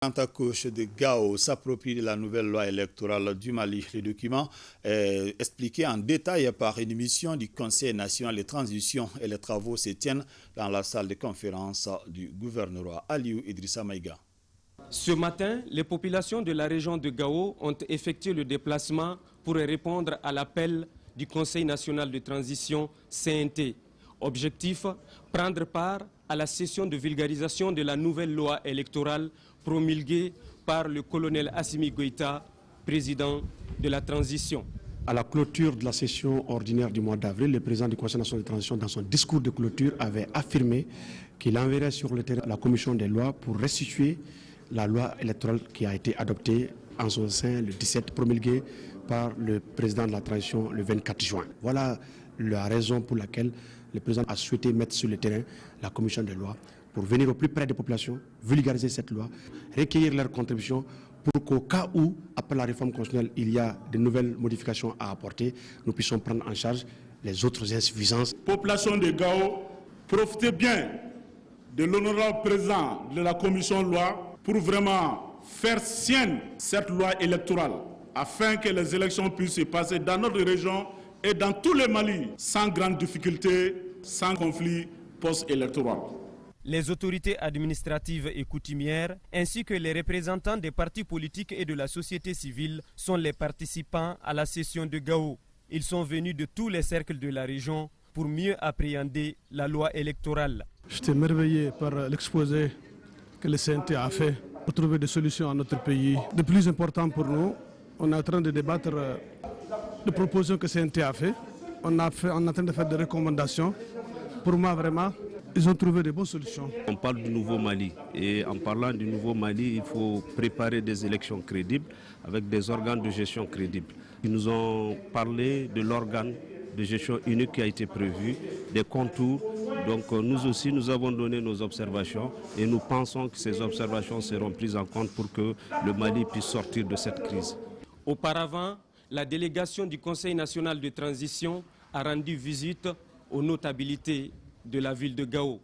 Antacoche de Gao s'approprie de la nouvelle loi électorale du Mali. Le document est expliqué en détail par une émission du Conseil national de transition et les travaux se tiennent dans la salle de conférence du gouverneur Aliou Idrissa Maïga. Ce matin, les populations de la région de Gao ont effectué le déplacement pour répondre à l'appel du Conseil national de transition CNT. Objectif, prendre part à la session de vulgarisation de la nouvelle loi électorale promulguée par le colonel Assimi Goïta, président de la transition. À la clôture de la session ordinaire du mois d'avril, le président du Conseil national de transition, dans son discours de clôture, avait affirmé qu'il enverrait sur le terrain la commission des lois pour restituer la loi électorale qui a été adoptée en son sein le 17, promulguée par le président de la transition le 24 juin. Voilà la raison pour laquelle le président a souhaité mettre sur le terrain la commission des lois pour venir au plus près des populations, vulgariser cette loi, recueillir leurs contributions pour qu'au cas où, après la réforme constitutionnelle, il y a de nouvelles modifications à apporter, nous puissions prendre en charge les autres insuffisances. Population de Gao, profitez bien de l'honorable président de la commission loi pour vraiment faire sienne cette loi électorale afin que les élections puissent se passer dans notre région et dans tout le Mali sans grande difficulté, sans conflit post-électoral. Les autorités administratives et coutumières, ainsi que les représentants des partis politiques et de la société civile sont les participants à la session de Gao. Ils sont venus de tous les cercles de la région pour mieux appréhender la loi électorale. J'étais merveillé par l'exposé que le CNT a fait pour trouver des solutions à notre pays. Le plus important pour nous, on est en train de débattre des propositions que le CNT a fait. On est en train de faire des recommandations. Pour moi, vraiment, ils ont trouvé de bonnes solutions. On parle du nouveau Mali et en parlant du nouveau Mali, il faut préparer des élections crédibles avec des organes de gestion crédibles. Ils nous ont parlé de l'organe de gestion unique qui a été prévu, des contours. Donc nous aussi, nous avons donné nos observations et nous pensons que ces observations seront prises en compte pour que le Mali puisse sortir de cette crise. Auparavant, la délégation du Conseil national de transition a rendu visite aux notabilités de la ville de Gao.